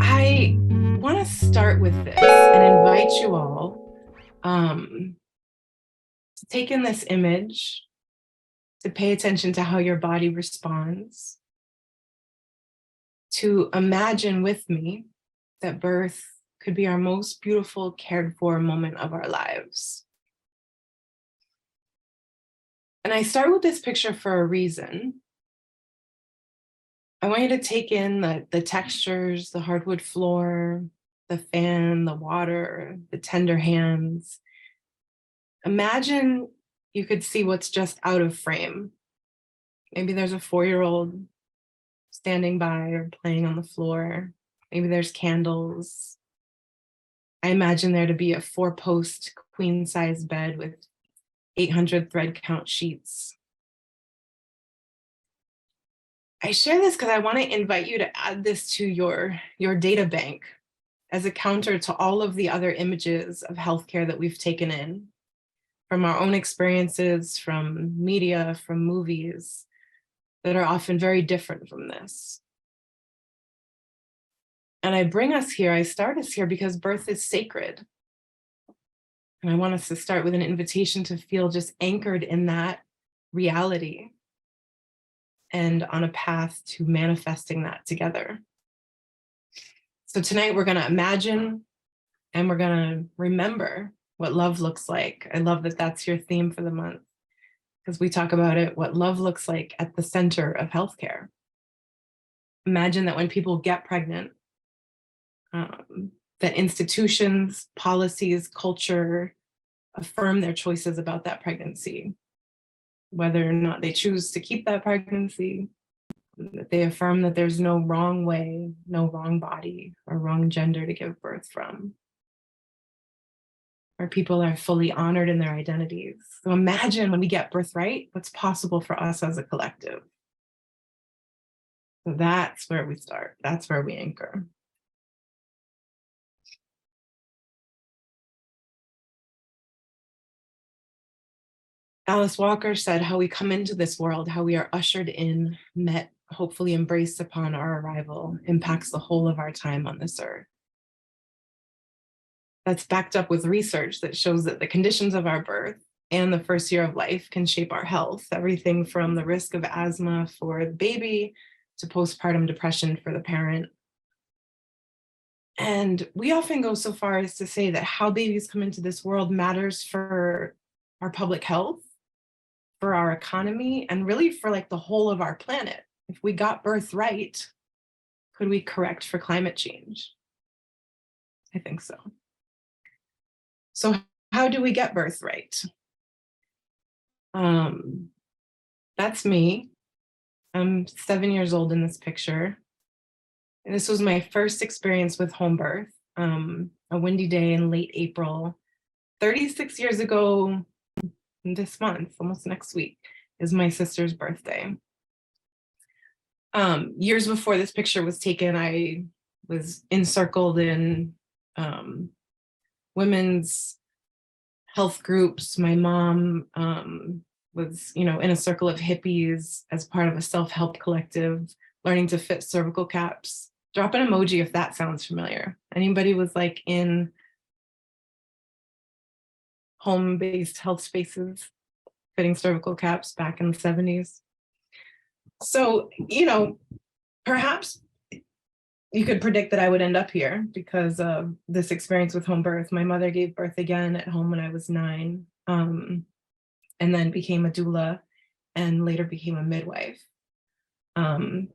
I want to start with this and invite you all to take in this image, to pay attention to how your body responds, to imagine with me that birth could be our most beautiful, cared for moment of our lives. And I start with this picture for a reason. I want you to take in the textures, the hardwood floor, the fan, the water, the tender hands. Imagine you could see what's just out of frame. Maybe there's a 4-year-old standing by or playing on the floor. Maybe there's candles. I imagine there to be a 4-post queen-size bed with 800 thread count sheets. I share this because I want to invite you to add this to your data bank as a counter to all of the other images of healthcare that we've taken in from our own experiences, from media, from movies that are often very different from this. And I bring us here, I start us here because birth is sacred. And I want us to start with an invitation to feel just anchored in that reality and on a path to manifesting that together. So tonight we're going to imagine and we're going to remember what love looks like. I love that that's your theme for the month because we talk about it, what love looks like at the center of healthcare. Imagine that when people get pregnant, that institutions, policies, culture affirm their choices about that pregnancy, whether or not they choose to keep that pregnancy, that they affirm that there's no wrong way, no wrong body or wrong gender to give birth from. Where people are fully honored in their identities. So imagine when we get birthright, what's possible for us as a collective. So that's where we start. That's where we anchor. Alice Walker said how we come into this world, how we are ushered in, met, hopefully embraced upon our arrival, impacts the whole of our time on this earth. That's backed up with research that shows that the conditions of our birth and the first year of life can shape our health, everything from the risk of asthma for the baby to postpartum depression for the parent. And we often go so far as to say that how babies come into this world matters for our public health, for our economy, and really for like the whole of our planet. If we got birth right, could we correct for climate change? I think so. So how do we get birth right? That's me. I'm 7 years old in this picture. And this was my first experience with home birth, a windy day in late April. 36 years ago, this month, almost next week, is my sister's birthday. Years before this picture was taken, I was encircled in women's health groups. My mom was, in a circle of hippies as part of a self-help collective, learning to fit cervical caps. Drop an emoji if that sounds familiar. Anybody was like in home-based health spaces, fitting cervical caps back in the 70s. So, perhaps you could predict that I would end up here because of this experience with home birth. My mother gave birth again at home when I was 9, and then became a doula and later became a midwife.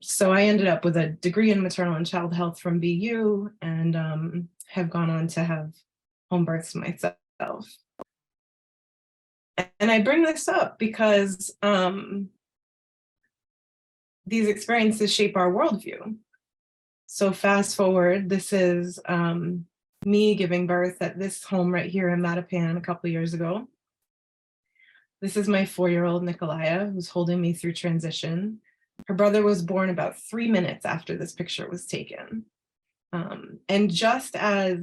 So I ended up with a degree in maternal and child health from BU and have gone on to have home births myself. And I bring this up because these experiences shape our worldview. So fast forward, this is me giving birth at this home right here in Mattapan a couple of years ago. This is my 4-year-old Nikolaya, who's holding me through transition. Her brother was born about 3 minutes after this picture was taken. And just as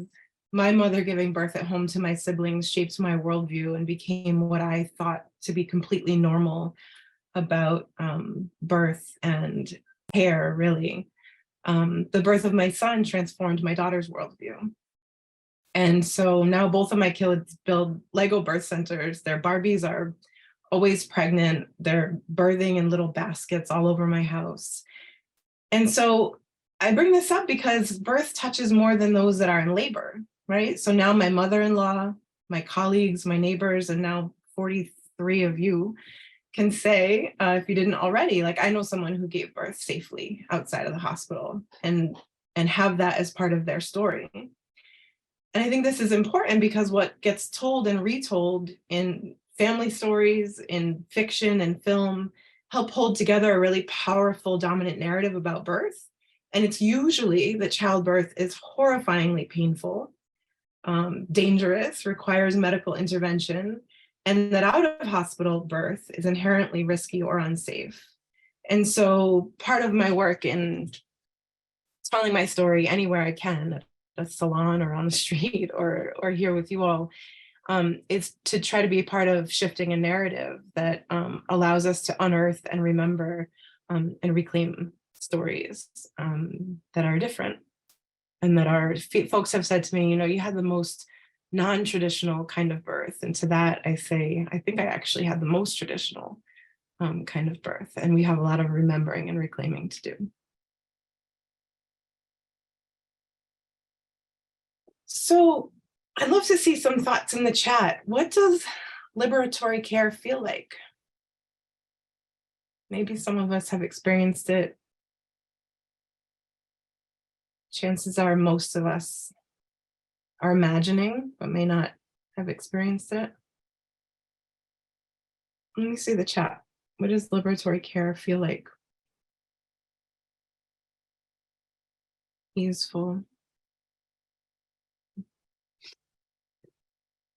my mother giving birth at home to my siblings shaped my worldview and became what I thought to be completely normal about birth and care, really, The birth of my son transformed my daughter's worldview. And so now both of my kids build Lego birth centers. Their Barbies are always pregnant. They're birthing in little baskets all over my house. And so I bring this up because birth touches more than those that are in labor, right? So now my mother-in-law, my colleagues, my neighbors, and now 43 of you can say, if you didn't already, like I know someone who gave birth safely outside of the hospital and have that as part of their story. And I think this is important because what gets told and retold in family stories, in fiction and film, help hold together a really powerful dominant narrative about birth. And it's usually that childbirth is horrifyingly painful, dangerous, requires medical intervention, and that out of hospital birth is inherently risky or unsafe. And so part of my work in telling my story anywhere I can, at a salon or on the street or here with you all, is to try to be a part of shifting a narrative that allows us to unearth and remember and reclaim stories that are different. And that our folks have said to me, you know, you had the most non-traditional kind of birth. And to that I say, I think I actually had the most traditional kind of birth. And we have a lot of remembering and reclaiming to do. So I'd love to see some thoughts in the chat. What does liberatory care feel like? Maybe some of us have experienced it. Chances are most of us are imagining, but may not have experienced it. Let me see the chat. What does liberatory care feel like? Useful.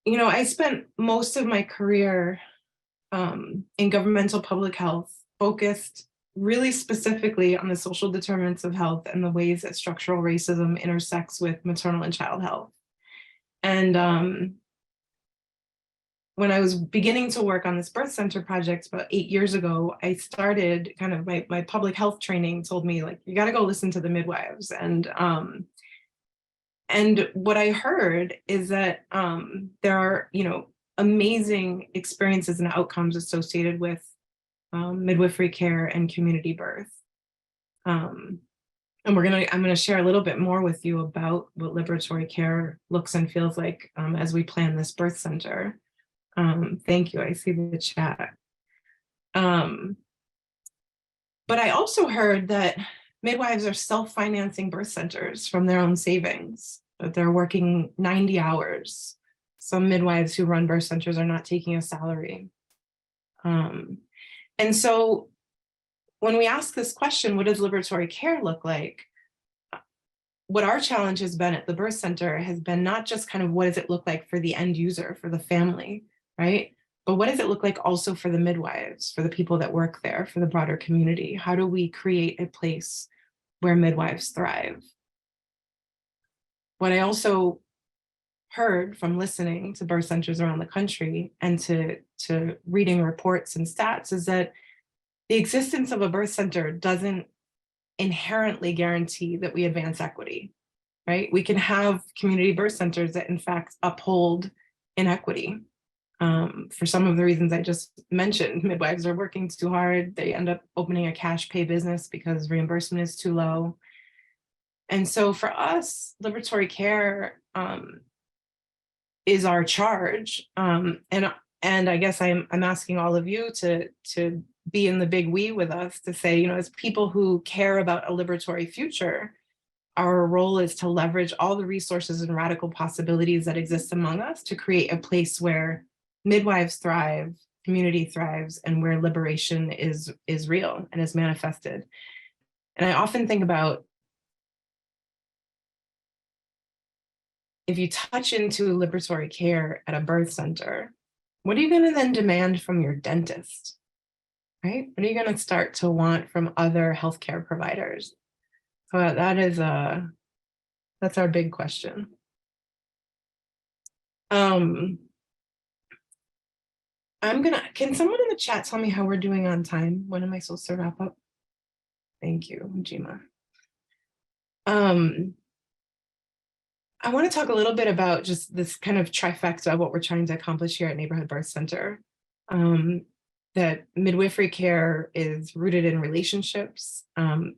You know, I spent most of my career in governmental public health, focused really specifically on the social determinants of health and the ways that structural racism intersects with maternal and child health. And when I was beginning to work on this birth center project about 8 years ago, I started kind of my public health training told me, like, you got to go listen to the midwives. And what I heard is that there are, you know, amazing experiences and outcomes associated with midwifery care and community birth. And I'm gonna share a little bit more with you about what liberatory care looks and feels like as we plan this birth center. Thank you, I see the chat. But I also heard that midwives are self-financing birth centers from their own savings, that they're working 90 hours. Some midwives who run birth centers are not taking a salary. And so when we ask this question, what does liberatory care look like? What our challenge has been at the birth center has been not just kind of what does it look like for the end user, for the family, right? But what does it look like also for the midwives, for the people that work there, for the broader community? How do we create a place where midwives thrive? What I also heard from listening to birth centers around the country and to reading reports and stats is that the existence of a birth center doesn't inherently guarantee that we advance equity, right? We can have community birth centers that in fact uphold inequity. For some of the reasons I just mentioned, midwives are working too hard. They end up opening a cash pay business because reimbursement is too low. And so for us, liberatory care is our charge. And I guess I'm asking all of you to be in the big we with us, to say, you know, as people who care about a liberatory future, our role is to leverage all the resources and radical possibilities that exist among us to create a place where midwives thrive, community thrives, and where liberation is real and is manifested. And I often think about, if you touch into liberatory care at a birth center, what are you going to then demand from your dentist? Right? What are you going to start to want from other healthcare providers? So that's our big question. Can someone in the chat tell me how we're doing on time? When am I supposed to wrap up? Thank you, Ujima. I want to talk a little bit about just this kind of trifecta of what we're trying to accomplish here at Neighborhood Birth Center. That midwifery care is rooted in relationships.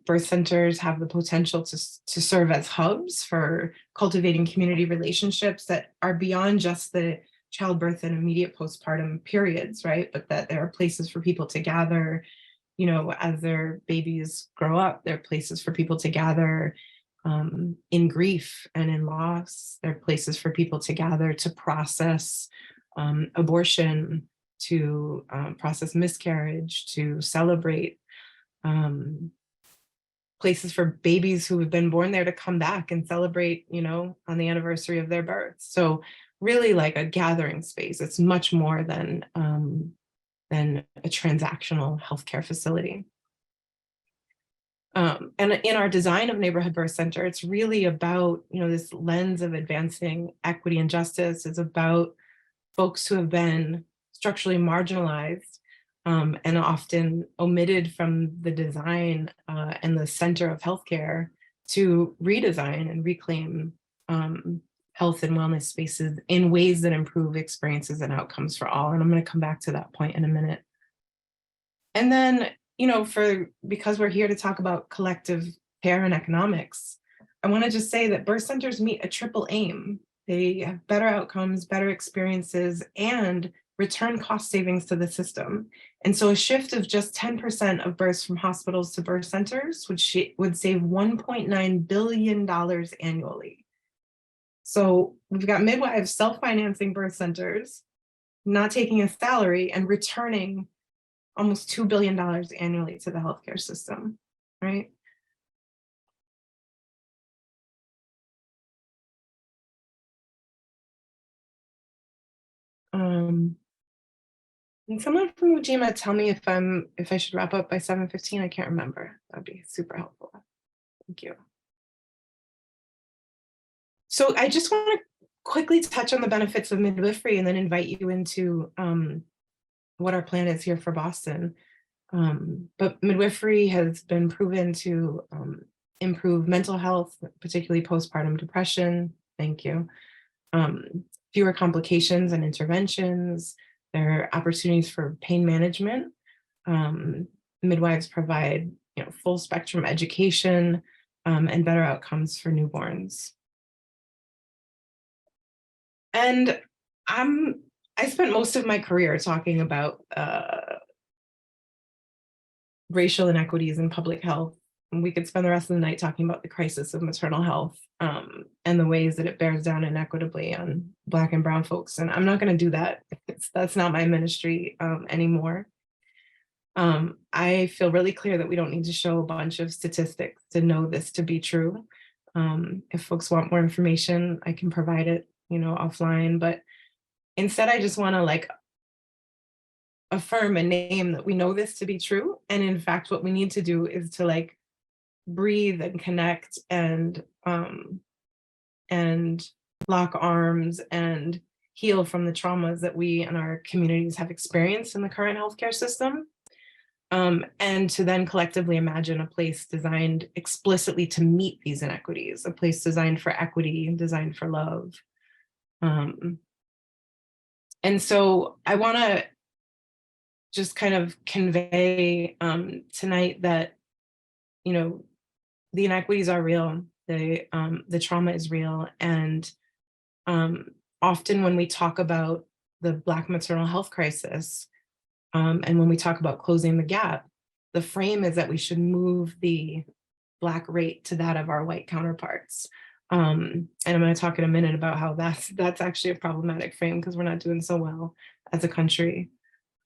Birth centers have the potential to serve as hubs for cultivating community relationships that are beyond just the childbirth and immediate postpartum periods, right? But that there are places for people to gather, you know, as their babies grow up. There are places for people to gather in grief and in loss. There are places for people to gather to process abortion, to process miscarriage, to celebrate, places for babies who have been born there to come back and celebrate, you know, on the anniversary of their birth. So really like a gathering space. It's much more than a transactional healthcare facility. And in our design of Neighborhood Birth Center, it's really about, you know, this lens of advancing equity and justice. It's about folks who have been structurally marginalized and often omitted from the design and the center of healthcare to redesign and reclaim health and wellness spaces in ways that improve experiences and outcomes for all. And I'm going to come back to that point in a minute. And then, you know, because we're here to talk about collective care and economics, I want to just say that birth centers meet a triple aim. They have better outcomes, better experiences, and return cost savings to the system. And so a shift of just 10% of births from hospitals to birth centers would save $1.9 billion annually. So we've got midwives self-financing birth centers, not taking a salary, and returning almost $2 billion annually to the healthcare system, right? Can someone from Ujima tell me if I should wrap up by 7:15? I can't remember. That'd be super helpful. Thank you. So I just want to quickly touch on the benefits of midwifery and then invite you into what our plan is here for Boston. But midwifery has been proven to improve mental health, particularly postpartum depression. Thank you. Fewer complications and interventions. There are opportunities for pain management. Midwives provide, you know, full spectrum education and better outcomes for newborns. And I spent most of my career talking about racial inequities in public health. And we could spend the rest of the night talking about the crisis of maternal health and the ways that it bears down inequitably on Black and Brown folks. And I'm not going to do that. That's not my ministry anymore. I feel really clear that we don't need to show a bunch of statistics to know this to be true. If folks want more information, I can provide it, you know, offline. But instead, I just want to like affirm and name that we know this to be true. And in fact, what we need to do is to like breathe and connect and lock arms and heal from the traumas that we and our communities have experienced in the current healthcare system. And to then collectively imagine a place designed explicitly to meet these inequities, a place designed for equity and designed for love. And so I want to just kind of convey tonight that, you know, the inequities are real, the trauma is real, and often when we talk about the Black maternal health crisis, and when we talk about closing the gap, the frame is that we should move the Black rate to that of our white counterparts. And I'm going to talk in a minute about how that's actually a problematic frame because we're not doing so well as a country.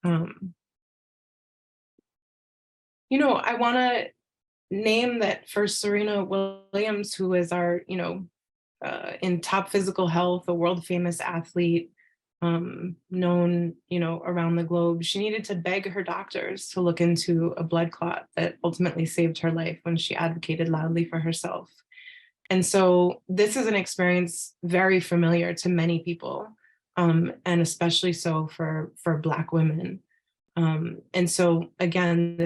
You know, I want to name that first Serena Williams, who is our, you know, in top physical health, a world famous athlete, known, you know, around the globe. She needed to beg her doctors to look into a blood clot that ultimately saved her life when she advocated loudly for herself. And so this is an experience very familiar to many people, and especially so for Black women. And so again,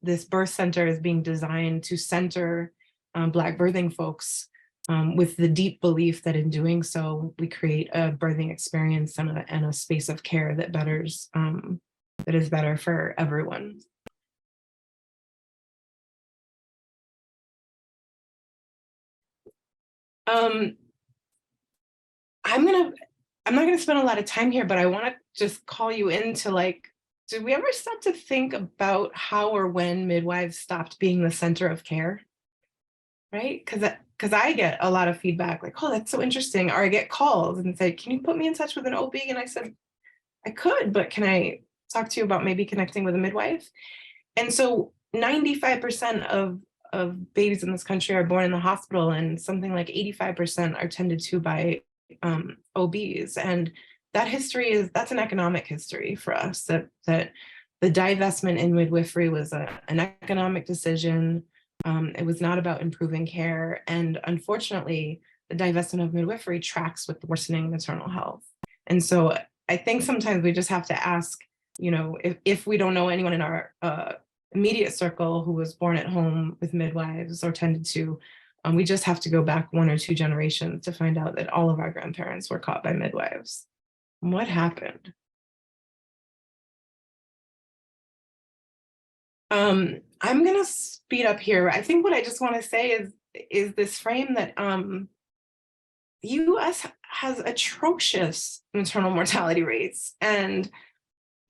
this birth center is being designed to center Black birthing folks, with the deep belief that in doing so, we create a birthing experience and a space of care that that is better for everyone. I'm not gonna spend a lot of time here, but I want to just call you into, like, did we ever stop to think about how or when midwives stopped being the center of care? Right? Because I get a lot of feedback like, oh, that's so interesting. Or I get calls and say, can you put me in touch with an OB? And I said, I could, but can I talk to you about maybe connecting with a midwife? And so 95% of babies in this country are born in the hospital, and something like 85% are tended to by OBs. And that history that's an economic history for us, that the divestment in midwifery was an economic decision. It was not about improving care. And unfortunately, the divestment of midwifery tracks with worsening maternal health. And so I think sometimes we just have to ask, if we don't know anyone in our immediate circle who was born at home with midwives or tended to, we just have to go back 1 or 2 generations to find out that all of our grandparents were caught by midwives. What happened? I'm gonna speed up here. I think what I just want to say is this frame that the US has atrocious maternal mortality rates. And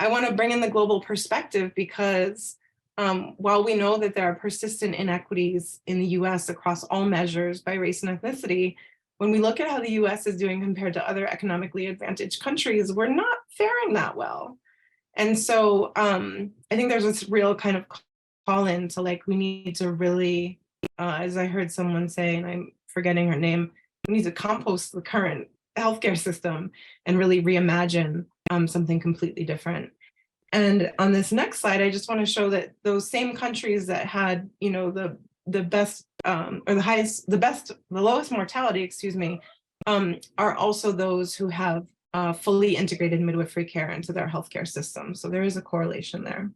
I want to bring in the global perspective because while we know that there are persistent inequities in the US across all measures by race and ethnicity, when we look at how the US is doing compared to other economically advantaged countries, we're not faring that well. And so I think there's this real kind of call in to, like, we need to really, as I heard someone say, and I'm forgetting her name, we need to compost the current healthcare system and really reimagine something completely different. And on this next slide, I just want to show that those same countries that had, the best or the lowest mortality, excuse me, are also those who have fully integrated midwifery care into their healthcare system. So there is a correlation there.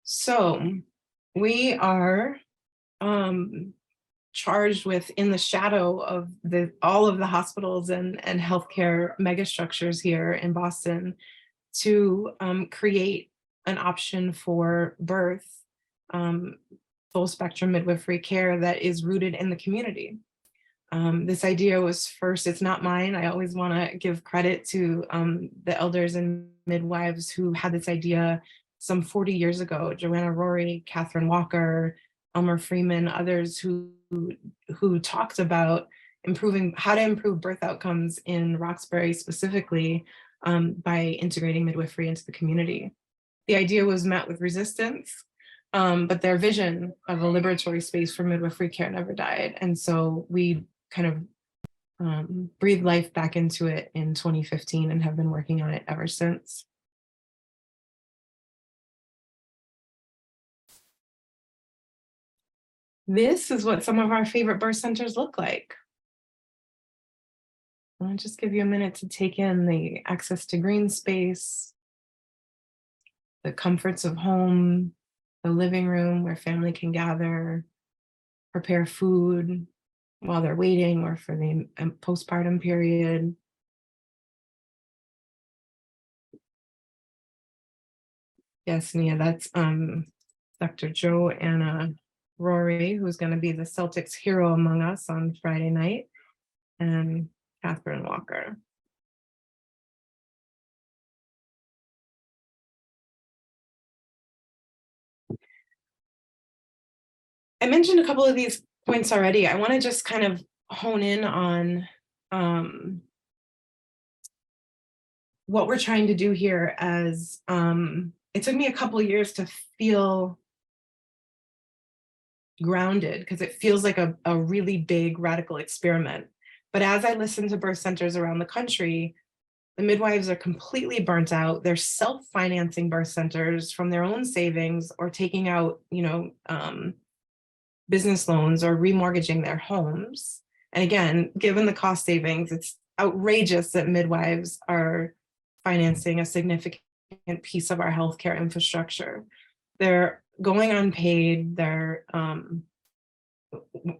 So we are charged with, in the shadow of all of the hospitals and healthcare megastructures here in Boston, to create an option for birth, full spectrum midwifery care that is rooted in the community. This idea was first, it's not mine. I always want to give credit to the elders and midwives who had this idea some 40 years ago: Joanna Rory, Catherine Walker, Elmer Freeman, others who talked about how to improve birth outcomes in Roxbury specifically, by integrating midwifery into the community. The idea was met with resistance, but their vision of a liberatory space for midwifery care never died. And so we kind of breathed life back into it in 2015 and have been working on it ever since. This is what some of our favorite birth centers look like. I'll just give you a minute to take in the access to green space, the comforts of home, the living room where family can gather, prepare food while they're waiting or for the postpartum period. Yes, Nia, that's Dr. Joanna Rory, who's going to be the Celtics hero among us on Friday night, and Catherine Walker. I mentioned a couple of these points already. I want to just kind of hone in on what we're trying to do here, as it took me a couple of years to feel grounded, because it feels like a really big radical experiment. But as I listen to birth centers around the country, the midwives are completely burnt out. They're self-financing birth centers from their own savings, or taking out, business loans, or remortgaging their homes. And again, given the cost savings, it's outrageous that midwives are financing a significant piece of our healthcare infrastructure. They're going unpaid. They're,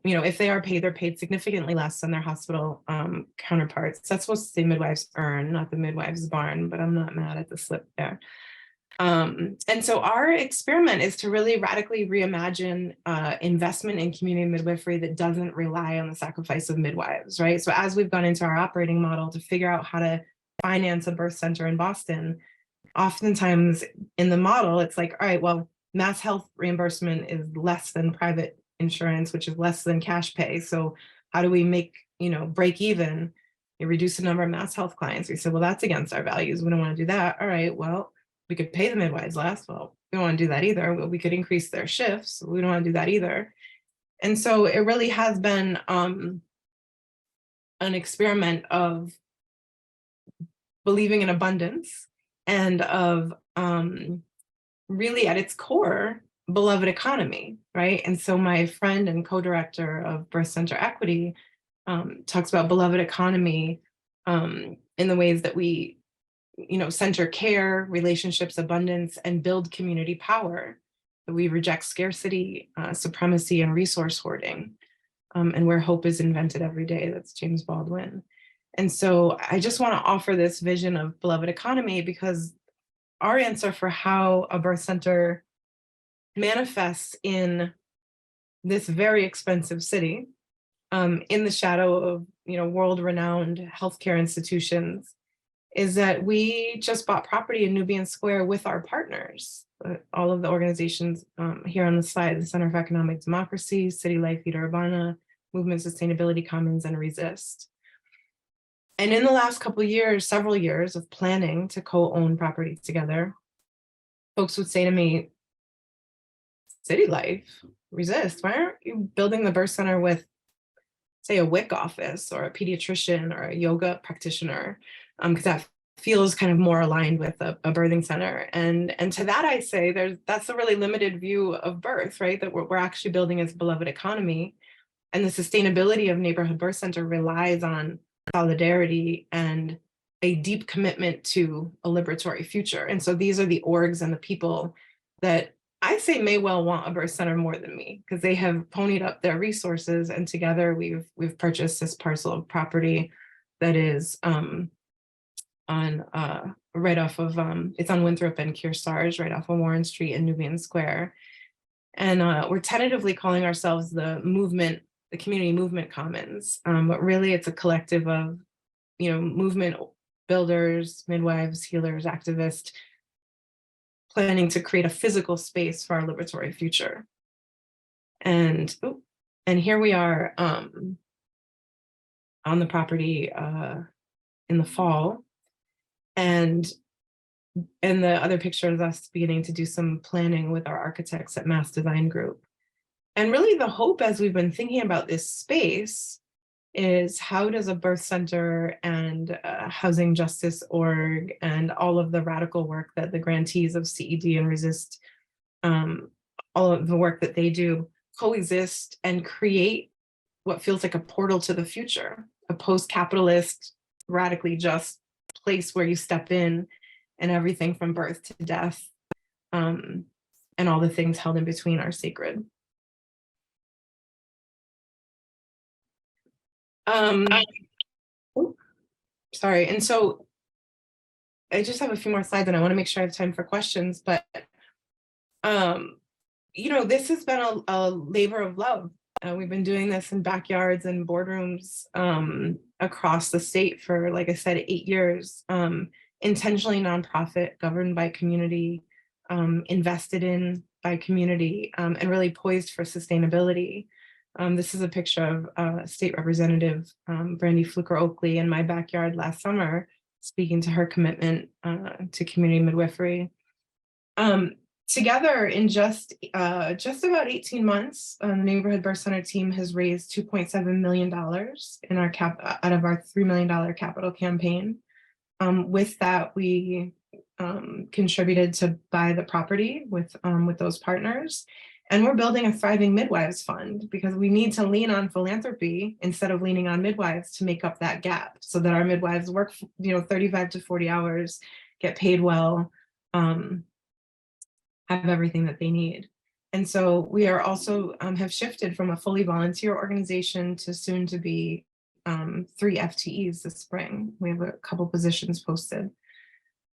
if they are paid, they're paid significantly less than their hospital counterparts. That's what the midwives earn, not the midwives barn, but I'm not mad at the slip there. And so our experiment is to really radically reimagine investment in community midwifery that doesn't rely on the sacrifice of midwives, right? So as we've gone into our operating model to figure out how to finance a birth center in Boston, oftentimes in the model, it's like, all right, well, mass health reimbursement is less than private insurance, which is less than cash pay. So how do we make, break even? You reduce the number of mass health clients. We said, well, that's against our values. We don't want to do that. All right, well, we could pay the midwives less. Well, we don't want to do that either. Well, we could increase their shifts. We don't want to do that either. And so it really has been an experiment of believing in abundance and of really at its core, beloved economy, right? And so my friend and co-director of Birth Center Equity talks about beloved economy in the ways that we center care, relationships, abundance, and build community power. We reject scarcity, supremacy, and resource hoarding, and where hope is invented every day. That's James Baldwin. And so I just want to offer this vision of beloved economy because our answer for how a birth center manifests in this very expensive city, in the shadow of world-renowned healthcare institutions, is that we just bought property in Nubian Square with our partners, all of the organizations here on the slide, the Center for Economic Democracy, City Life Vida Urbana, Movement Sustainability Commons, and Resist. And in the last couple of years, several years of planning to co-own property together, folks would say to me, City Life, Resist, why aren't you building the birth center with, say, a WIC office or a pediatrician or a yoga practitioner? Because that feels kind of more aligned with a birthing center. And to that I say, that's a really limited view of birth, right? That we're actually building as a beloved economy. And the sustainability of neighborhood birth center relies on solidarity and a deep commitment to a liberatory future. And so these are the orgs and the people that I say may well want a birth center more than me, because they have ponied up their resources, and together we've purchased this parcel of property that is on right off of it's on Winthrop and Kearsarge, right off of Warren Street in Nubian Square. And we're tentatively calling ourselves the Community Movement Commons, but really it's a collective of movement builders, midwives, healers, activists, planning to create a physical space for our liberatory future. And here we are on the property in the fall. And the other picture is us beginning to do some planning with our architects at Mass Design Group. And really the hope as we've been thinking about this space is how does a birth center and housing justice org and all of the radical work that the grantees of CED and Resist, all of the work that they do, coexist and create what feels like a portal to the future, a post-capitalist, radically just place where you step in and everything from birth to death and all the things held in between are sacred. Sorry, and so I just have a few more slides and I want to make sure I have time for questions, but this has been a labor of love. We've been doing this in backyards and boardrooms across the state for, like I said, 8 years, intentionally nonprofit, governed by community, invested in by community, and really poised for sustainability. This is a picture of State Representative Brandy Fluker-Oakley in my backyard last summer, speaking to her commitment to community midwifery. Together in just about 18 months, the Neighborhood Birth Center team has raised $2.7 million in our out of our $3 million capital campaign. With that, we contributed to buy the property with those partners. And we're building a thriving midwives fund because we need to lean on philanthropy instead of leaning on midwives to make up that gap so that our midwives work 35 to 40 hours, get paid well, um, have everything that they need. And so we are also have shifted from a fully volunteer organization to soon to be 3 FTEs this spring. We have a couple positions posted.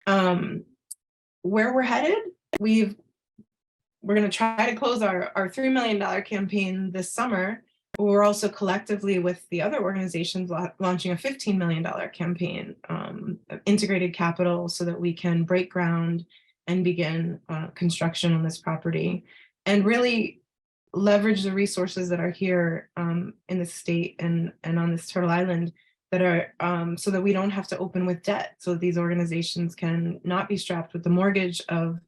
Where we're headed, we're going to try to close our $3 million campaign this summer. But we're also collectively with the other organizations launching a $15 million campaign, integrated capital, so that we can break ground and begin construction on this property and really leverage the resources that are here in the state and on this Turtle Island, that are so that we don't have to open with debt, so that these organizations can not be strapped with the mortgage of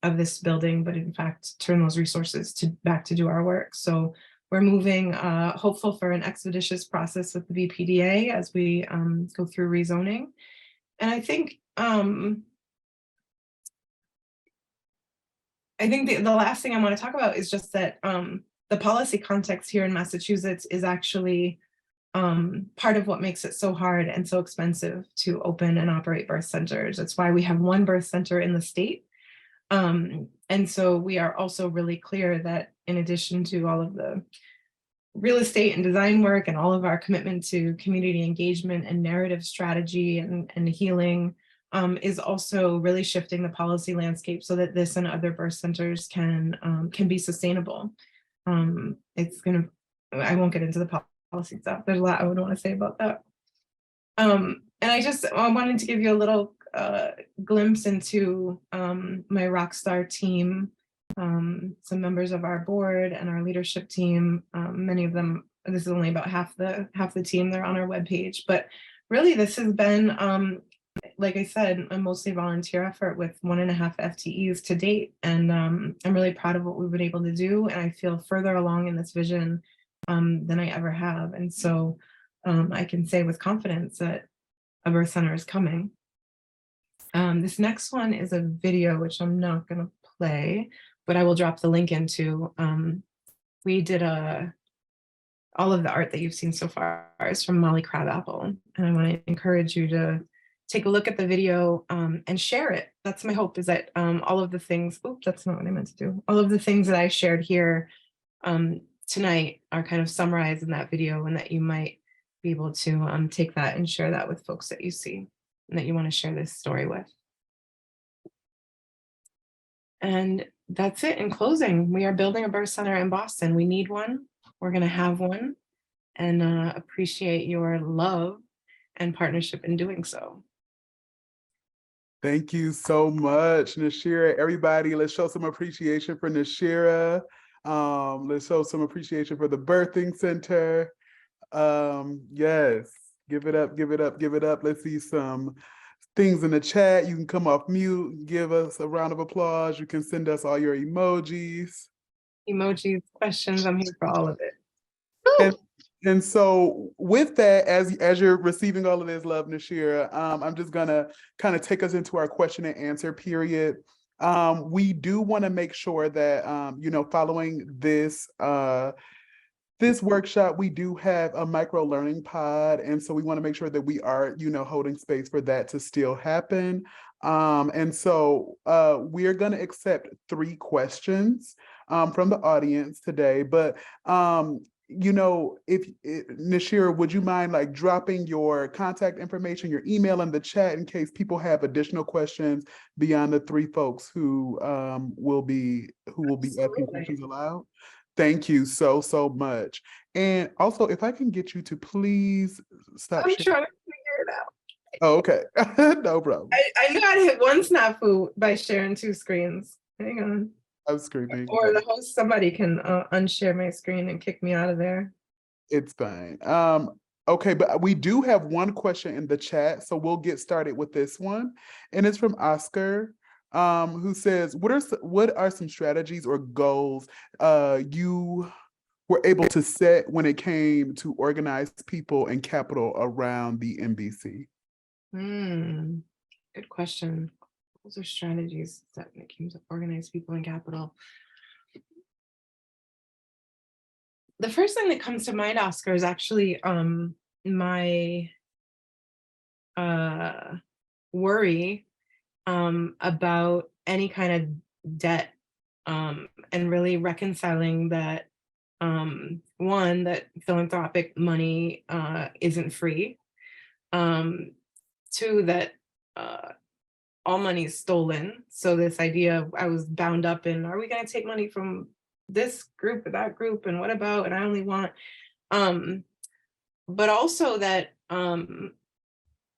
this building, but in fact turn those resources back to do our work. So we're moving, hopeful for an expeditious process with the BPDA as we go through rezoning. And I think the last thing I want to talk about is just that the policy context here in Massachusetts is actually part of what makes it so hard and so expensive to open and operate birth centers. It's why we have one birth center in the state. And so we are also really clear that in addition to all of the real estate and design work and all of our commitment to community engagement and narrative strategy and healing, is also really shifting the policy landscape so that this and other birth centers can be sustainable. I won't get into the policy stuff. There's a lot I would want to say about that. And I wanted to give you a little glimpse into my rockstar team, some members of our board and our leadership team. Many of them, this is only about half the team, they're on our webpage, but really this has been, like I said, a mostly volunteer effort with 1.5 FTEs to date. And I'm really proud of what we've been able to do. And I feel further along in this vision than I ever have. And so I can say with confidence that a birth center is coming. This next one is a video, which I'm not going to play, but I will drop the link into. We did all of the art that you've seen so far is from Molly Crabapple. And I want to encourage you to take a look at the video and share it. That's my hope, is that all of the things, oops, that's not what I meant to do. All of the things that I shared here tonight are kind of summarized in that video, and that you might be able to take that and share that with folks that you see and that you want to share this story with. And that's it. In closing, we are building a birth center in Boston. We need one. We're going to have one, and appreciate your love and partnership in doing so. Thank you so much, Nashira. Everybody, let's show some appreciation for Nashira. Let's show some appreciation for the birthing center. Yes, give it up, give it up, give it up. Let's see some things in the chat. You can come off mute, give us a round of applause. You can send us all your emojis. Emojis, questions, I'm here for all of it. And so with that, as you're receiving all of this love, Nashira, I'm just gonna kind of take us into our question and answer period. We do want to make sure that, you know, following this this workshop, we do have a micro learning pod. And so we want to make sure that we are, you know, holding space for that to still happen. And so we're going to accept 3 questions from the audience today. But, you know, Nashira, would you mind like dropping your contact information, your email in the chat in case people have additional questions beyond the 3 folks who will be asking questions aloud? Thank you so much. And also, if I can get you to please stop. I'm trying to figure it out. Oh, okay. No problem. I knew I'd hit one snafu by sharing 2 screens. Hang on. I'm screaming. Or the host, somebody can unshare my screen and kick me out of there. It's fine. Okay, but we do have one question in the chat, so we'll get started with this one. And it's from Oscar, who says, what are some strategies or goals you were able to set when it came to organize people and capital around the MBC? Good question. Those are strategies that when it came to organize people and capital. The first thing that comes to mind, Oscar, is actually my worry about any kind of debt, and really reconciling that, one, that philanthropic money isn't free, um, two, that all money is stolen. So this idea of, I was bound up in, are we going to take money from this group or that group, and what about, and I only want, um, but also that,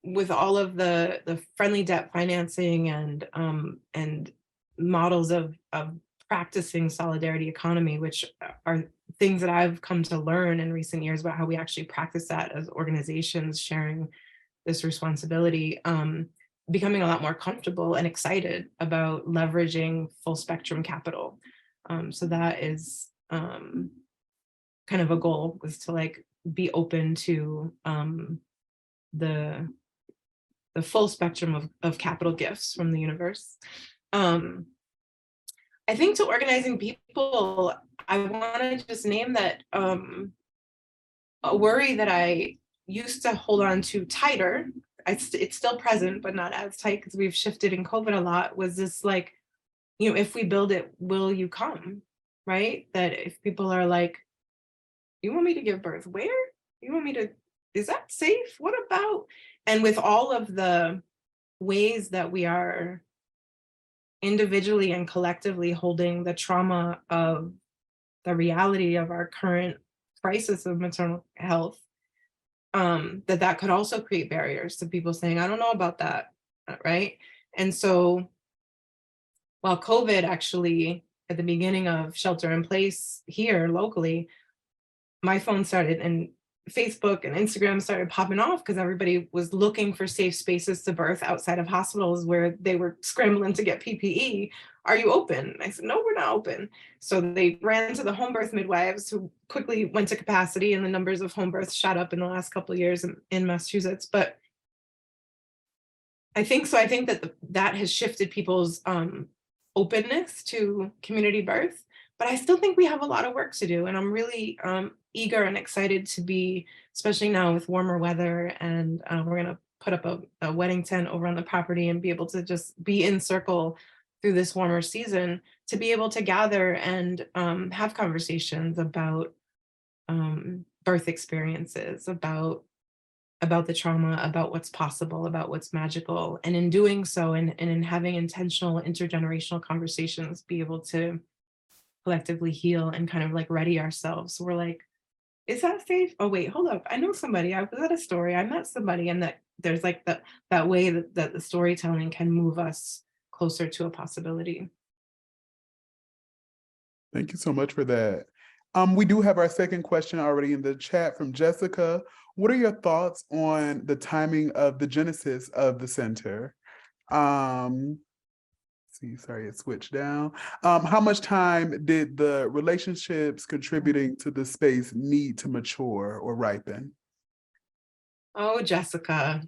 with all of the friendly debt financing and models of practicing solidarity economy, which are things that I've come to learn in recent years about how we actually practice that as organizations sharing this responsibility, becoming a lot more comfortable and excited about leveraging full spectrum capital. So that is, kind of a goal, was to like be open to, the full spectrum of capital gifts from the universe. Um, I think to organizing people, I want to just name that, a worry that I used to hold on to tighter. It's still present, but not as tight because we've shifted in COVID a lot. Was this like, if we build it, will you come? Right? That if people are like, you want me to give birth? Where? You want me to, is that safe? What about? And with all of the ways that we are individually and collectively holding the trauma of the reality of our current crisis of maternal health, that could also create barriers to people saying, I don't know about that, right? And so while COVID actually, at the beginning of shelter in place here locally, my phone started, and Facebook and Instagram started popping off because everybody was looking for safe spaces to birth outside of hospitals where they were scrambling to get PPE. Are you open? I said, no, we're not open. So they ran to the home birth midwives, who quickly went to capacity, and the numbers of home births shot up in the last couple of years in Massachusetts. But I think that that has shifted people's openness to community birth, but I still think we have a lot of work to do. And I'm really eager and excited to be, especially now with warmer weather, and we're going to put up a wedding tent over on the property and be able to just be in circle through this warmer season, to be able to gather and have conversations about birth experiences, about the trauma, about what's possible, about what's magical. And in doing so, and in having intentional intergenerational conversations, be able to collectively heal and kind of like ready ourselves. So we're like, is that safe? Oh, wait, hold up. I know somebody. I was at a story. I met somebody. And that there's like that way that the storytelling can move us closer to a possibility. Thank you so much for that. We do have our second question already in the chat from Jessica. What are your thoughts on the timing of the genesis of the center? See, sorry, it switched down. How much time did the relationships contributing to the space need to mature or ripen? Oh, Jessica,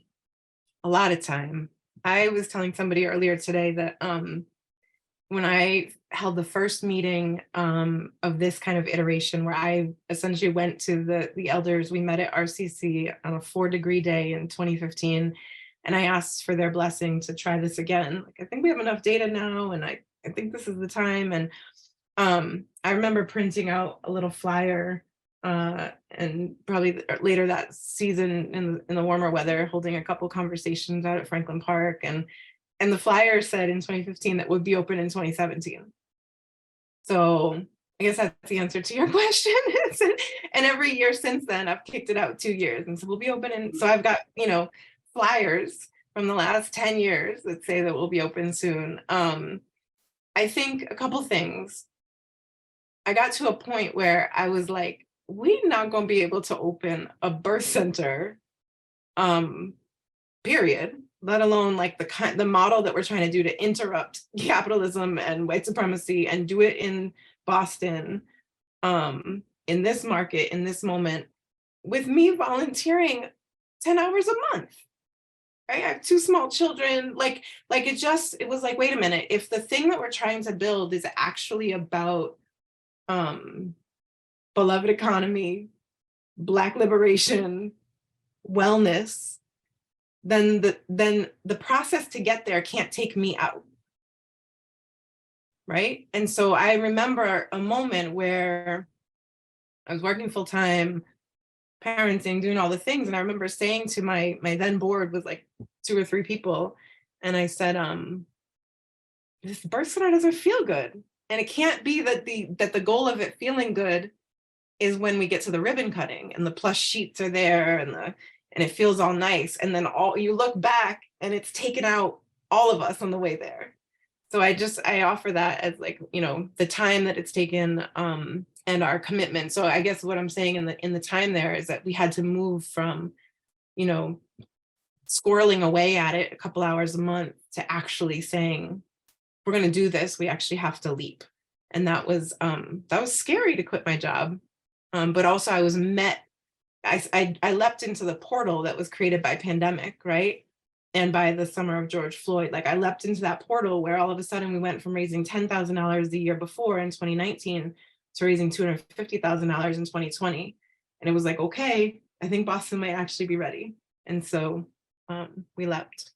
a lot of time. I was telling somebody earlier today that when I held the first meeting of this kind of iteration, where I essentially went to the elders, we met at RCC on a 4-degree day in 2015, and I asked for their blessing to try this again. Like, I think we have enough data now, and I think this is the time. And I remember printing out a little flyer, and probably later that season in the warmer weather, holding a couple conversations out at Franklin Park, and the flyer said in 2015 that would be open in 2017. So I guess that's the answer to your question. And every year since then, I've kicked it out 2 years, and so we'll be open. And so I've got, flyers from the last 10 years that say that we'll be open soon. I think a couple things. I got to a point where I was like, we're not going to be able to open a birth center, period, let alone like the model that we're trying to do to interrupt capitalism and white supremacy, and do it in Boston, in this market, in this moment, with me volunteering 10 hours a month. Right? I have 2 small children. It was like, wait a minute, if the thing that we're trying to build is actually about beloved economy, Black liberation, wellness, then the process to get there can't take me out. Right. And so I remember a moment where I was working full time, parenting, doing all the things. And I remember saying to my then board was like 2 or 3 people. And I said, this birth center doesn't feel good. And it can't be that the goal of it feeling good is when we get to the ribbon cutting and the plush sheets are there and it feels all nice. And then you look back and it's taken out all of us on the way there. So I offer that as like, the time that it's taken, and our commitment. So I guess what I'm saying in the time there is that we had to move from, squirreling away at it a couple hours a month to actually saying, we're going to do this. We actually have to leap. And that was scary to quit my job. But also I was met, I leapt into the portal that was created by pandemic, right? And by the summer of George Floyd, like I leapt into that portal where all of a sudden we went from raising $10,000 the year before in 2019 to raising $250,000 in 2020. And it was like, okay, I think Boston might actually be ready. And so we leapt.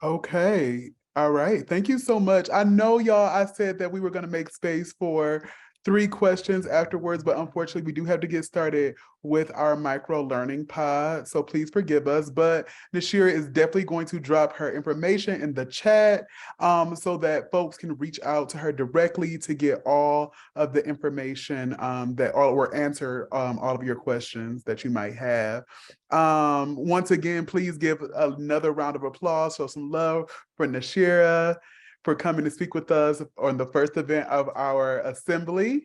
Okay. All right. Thank you so much. I know y'all, I said that we were going to make space for 3 questions afterwards, but unfortunately we do have to get started with our micro learning pod. So please forgive us, but Nashira is definitely going to drop her information in the chat so that folks can reach out to her directly to get all of the information or answer all of your questions that you might have. Once again, please give another round of applause, show some love for Nashira for coming to speak with us on the first event of our assembly.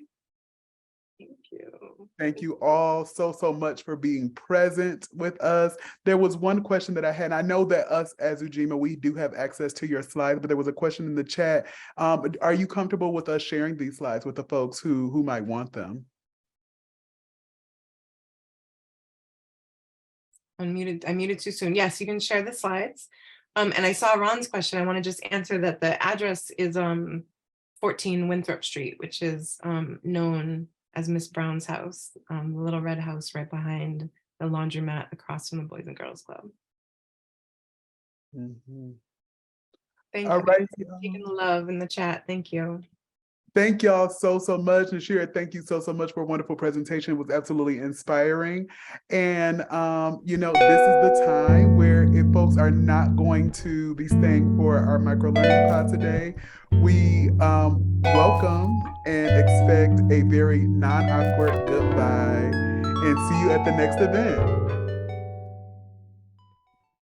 Thank you. Thank you all so much for being present with us. There was one question that I had. I know that us as Ujima, we do have access to your slides, but there was a question in the chat. Are you comfortable with us sharing these slides with the folks who might want them? I muted too soon. Yes, you can share the slides. And I saw Ron's question. I want to just answer that the address is 14 Winthrop Street, which is known as Miss Brown's house, the little red house right behind the laundromat across from the Boys and Girls Club. Mm-hmm. Thank All you right. for taking the love in the chat. Thank you. Thank y'all so much. Nashira, thank you so much for a wonderful presentation. It was absolutely inspiring. And, this is the time where if folks are not going to be staying for our micro learning pod today, we welcome and expect a very non-awkward goodbye and see you at the next event.